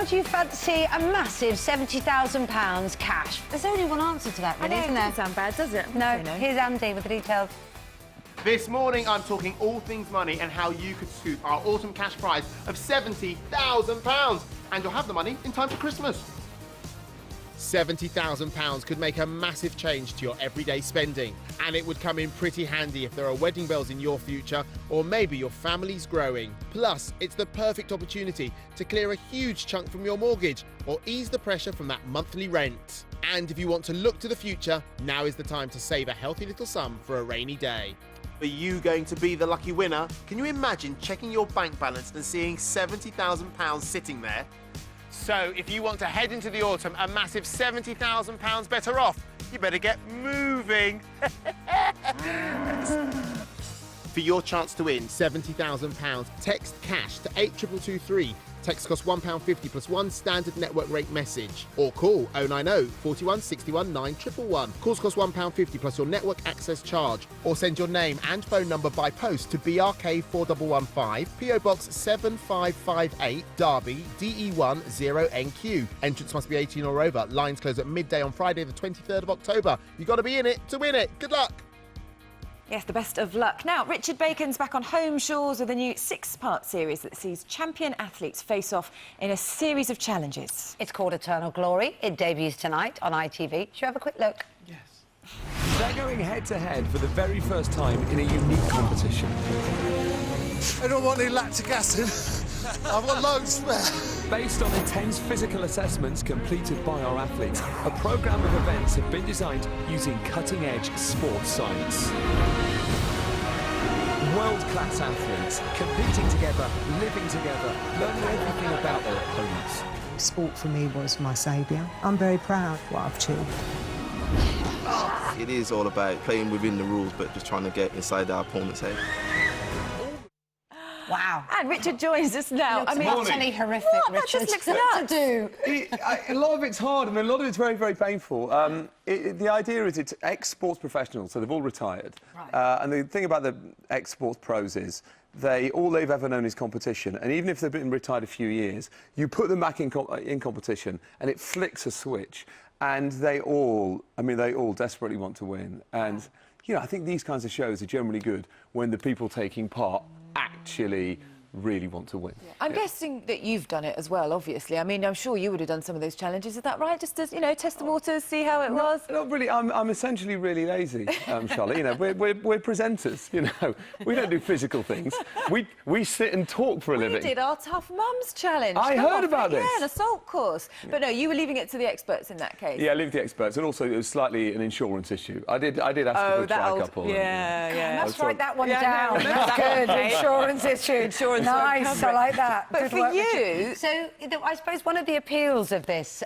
Now, do you fancy a massive £70,000 cash? There's only one answer to that, really, isn't there? Doesn't sound bad, does it? No. Here's Andy with the details. This morning, I'm talking all things money and how you could scoop our autumn cash prize of £70,000. And you'll have the money in time for Christmas. £70,000 could make a massive change to your everyday spending. And it would come in pretty handy if there are wedding bells in your future, or maybe your family's growing. Plus, it's the perfect opportunity to clear a huge chunk from your mortgage or ease the pressure from that monthly rent. And if you want to look to the future, now is the time to save a healthy little sum for a rainy day. Are you going to be the lucky winner? Can you imagine checking your bank balance and seeing £70,000 sitting there? So if you want to head into the autumn a massive £70,000 better off, you better get moving. For your chance to win £70,000, text cash to 82223. Text costs £1.50 plus one standard network rate message. Or call 090 41 61 9111. Calls cost £1.50 plus your network access charge. Or send your name and phone number by post to BRK 4115, PO Box 7558, Derby, DE1 0NQ. Entrance must be 18 or over. Lines close at midday on Friday the 23rd of October. You've got to be in it to win it. Good luck. Yes, the best of luck. Now, Richard Bacon's back on home shores with a new 6-part series that sees champion athletes face off in a series of challenges. It's called Eternal Glory. It debuts tonight on iTV. Should we have a quick look? Yes. They're going head-to-head for the very first time in a unique competition. I don't want any lactic acid. I've got loads spare. Based on intense physical assessments completed by our athletes, a programme of events have been designed using cutting-edge sports science. World-class athletes, competing together, living together, learning everything about their opponents. Sport for me was my saviour. I'm very proud of what I've achieved. It is all about playing within the rules, but just trying to get inside our opponent's head. Wow. And Richard joins us now. I mean, utterly horrific, What? That Richard. just looks nuts. to do. A lot of it's hard. I mean, a lot of it's very, very painful. The idea is it's ex-sports professionals, so they've all retired. Right. And the thing about the ex-sports pros is all they've ever known is competition. And even if they've been retired a few years, you put them back in competition and it flicks a switch. And they all desperately want to win. And, you know, I think these kinds of shows are generally good when the people taking part actually really want to win. I'm guessing that you've done it as well, obviously. I mean, I'm sure you would have done some of those challenges. Is that right? Just to, you know, test the waters, see how it was? Not really. I'm essentially really lazy, Charlotte. You know, we're presenters, you know. We don't do physical things. We sit and talk for a living. We did our Tough Mums challenge. I heard about this. Yeah, an assault course. But no, you were leaving it to the experts in that case. Yeah, leave the experts. And also, it was slightly an insurance issue. I did ask for a tri-couple. Yeah. Let's write that one Yeah, down. no, That's good. Insurance issue. Insurance nice. I like that. But Good for work, you... Richard. So, I suppose one of the appeals of this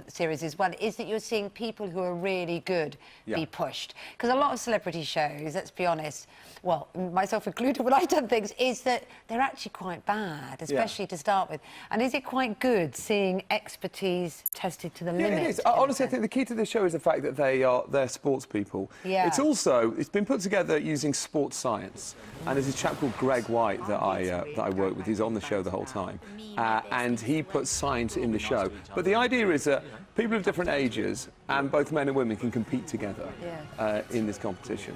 series as well is that you're seeing people who are really good be pushed. Because a lot of celebrity shows, let's be honest, well, myself included, when I've done things, is that they're actually quite bad, especially to start with. And is it quite good seeing expertise tested to the limit? It is. Honestly, I think the key to the show is the fact that they're sports people. Yeah. It's been put together using sports science. And there's a chap called Greg White that I work with. He's on the show the whole time. And he puts science in the show. But the idea is that people of different ages, and both men and women, can compete together in this competition.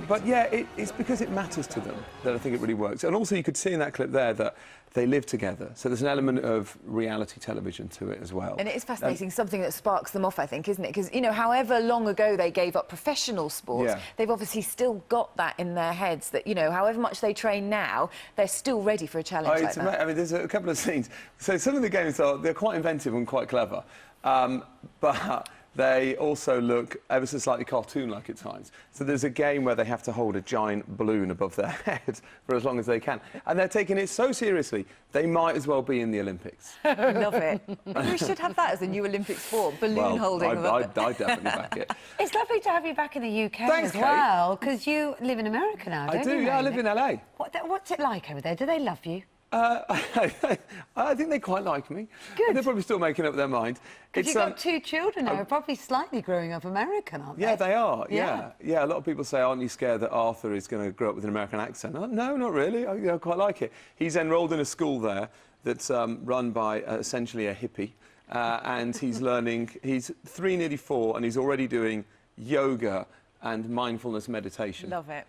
But yeah, it's because it matters to them that I think it really works. And also you could see in that clip there that they live together. So there's an element of reality television to it as well. And it is fascinating, something that sparks them off, I think, isn't it? Because, you know, however long ago they gave up professional sports, they've obviously still got that in their heads that, you know, however much they train now, they're still ready for a challenge like that. I mean, there's a couple of scenes. So some of the games they're quite inventive and quite clever. But they also look ever so slightly cartoon-like at times. So there's a game where they have to hold a giant balloon above their head for as long as they can. And they're taking it so seriously, they might as well be in the Olympics. Love it. We should have that as a new Olympic sport, balloon holding. I'd definitely back it. It's lovely to have you back in the UK Thanks, as well, because you live in America now, don't you? I do, yeah, I live in LA. What's it like over there? Do they love you? I think they quite like me. Good. They're probably still making up their mind. Because you've got 2 children who are probably slightly growing up American, aren't they? Yeah, they are, yeah. A lot of people say, aren't you scared that Arthur is going to grow up with an American accent? No, not really. I quite like it. He's enrolled in a school there that's run by essentially a hippie. And he's learning, he's 3, nearly 4, and he's already doing yoga and mindfulness meditation. Love it.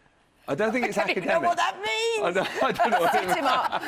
I don't think it's academic. I don't know what that means. I don't know what Set him up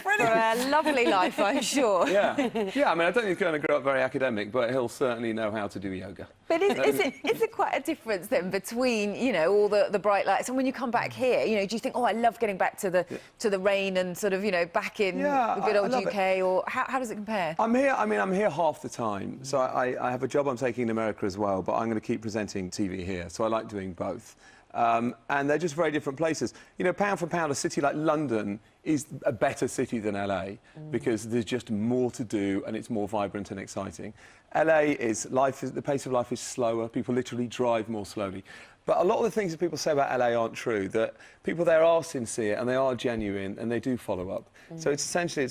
for a lovely life, I'm sure. Yeah, I mean, I don't think he's going to grow up very academic, but he'll certainly know how to do yoga. But is it quite a difference then between, you know, all the bright lights and when you come back here, you know, do you think, oh, I love getting back to the rain and sort of, you know, back in the good old UK, or how does it compare? I'm here, I mean, I'm here half the time, so I have a job I'm taking in America as well, but I'm going to keep presenting TV here, so I like doing both. And they're just very different places. You know, pound for pound, a city like London is a better city than LA because there's just more to do and it's more vibrant and exciting. LA is, the pace of life is slower. People literally drive more slowly. But a lot of the things that people say about LA aren't true, that people there are sincere and they are genuine and they do follow up. So it's essentially,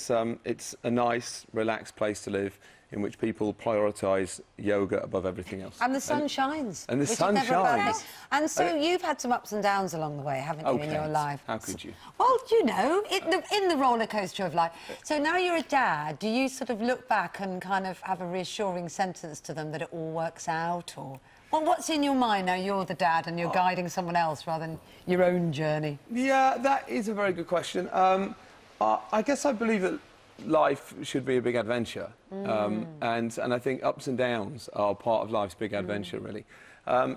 it's a nice, relaxed place to live, in which people prioritise yoga above everything else. And the sun shines. And the sun shines. And so you've had some ups and downs along the way, haven't you, in your life? How could you? Well, you know, in the roller coaster of life. So now you're a dad, do you sort of look back and kind of have a reassuring sentence to them that it all works out, or... Well, what's in your mind now you're the dad and you're guiding someone else rather than your own journey? Yeah, that is a very good question. I guess I believe that life should be a big adventure, and I think ups and downs are part of life's big adventure, really.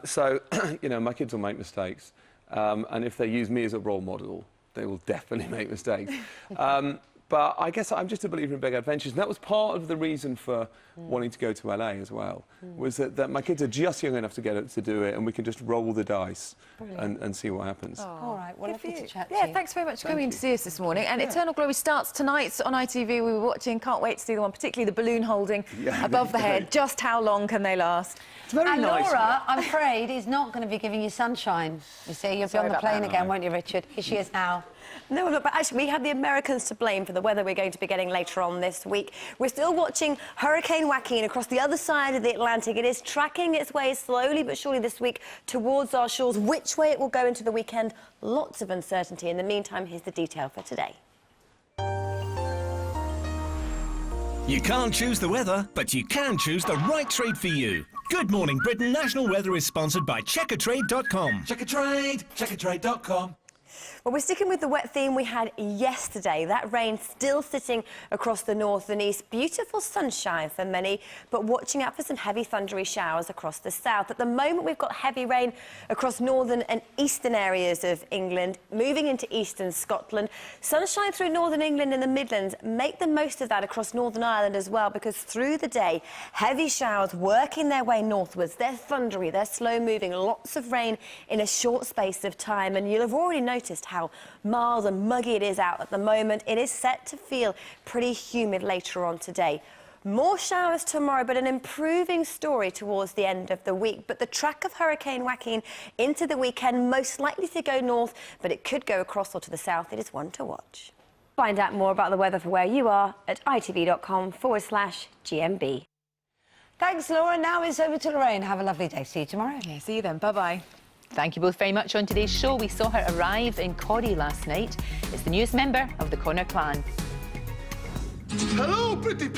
So, you know, my kids will make mistakes, and if they use me as a role model, they will definitely make mistakes. But I guess I'm just a believer in big adventures, and that was part of the reason for wanting to go to LA as well, was that my kids are just young enough to get it to do it, and we can just roll the dice and see what happens. All right, well, lovely to chat to Yeah, you. thanks very much for coming to see us this morning. And Eternal Glory starts tonight on iTV. We were watching, can't wait to see the one, particularly the balloon holding above the head. Just how long can they last? It's very and nice. Laura, I'm afraid, is not going to be giving you sunshine. You see, you'll be on the plane again, won't you, Richard? Here she is now. No, look, but actually, we have the Americans to blame for the weather we're going to be getting later on this week. We're still watching Hurricane Joaquin across the other side of the Atlantic. It is tracking its way slowly but surely this week towards our shores. Which way it will go into the weekend, lots of uncertainty. In the meantime, here's the detail for today. You can't choose the weather, but you can choose the right trade for you. Good Morning Britain National Weather is sponsored by Checkertrade.com. Checkertrade.com. Well, we're sticking with the wet theme we had yesterday. That rain still sitting across the north and east. Beautiful sunshine for many, but watching out for some heavy thundery showers across the south. At the moment, we've got heavy rain across northern and eastern areas of England, moving into eastern Scotland. Sunshine through northern England and the Midlands. Make the most of that across Northern Ireland as well, because through the day, heavy showers working their way northwards. They're thundery, they're slow-moving, lots of rain in a short space of time, and you'll have already noticed how mild and muggy it is out at the moment. It is set to feel pretty humid later on today. More showers tomorrow, but an improving story towards the end of the week. But the track of Hurricane Joaquin into the weekend, most likely to go north, but it could go across or to the south. It is one to watch. Find out more about the weather for where you are at itv.com/GMB. Thanks, Laura. Now it's over to Lorraine. Have a lovely day. See you tomorrow. Yeah, see you then. Bye-bye. Thank you both very much. On today's show, we saw her arrive in Corrie last night. It's the newest member of the Connor clan. Hello, pretty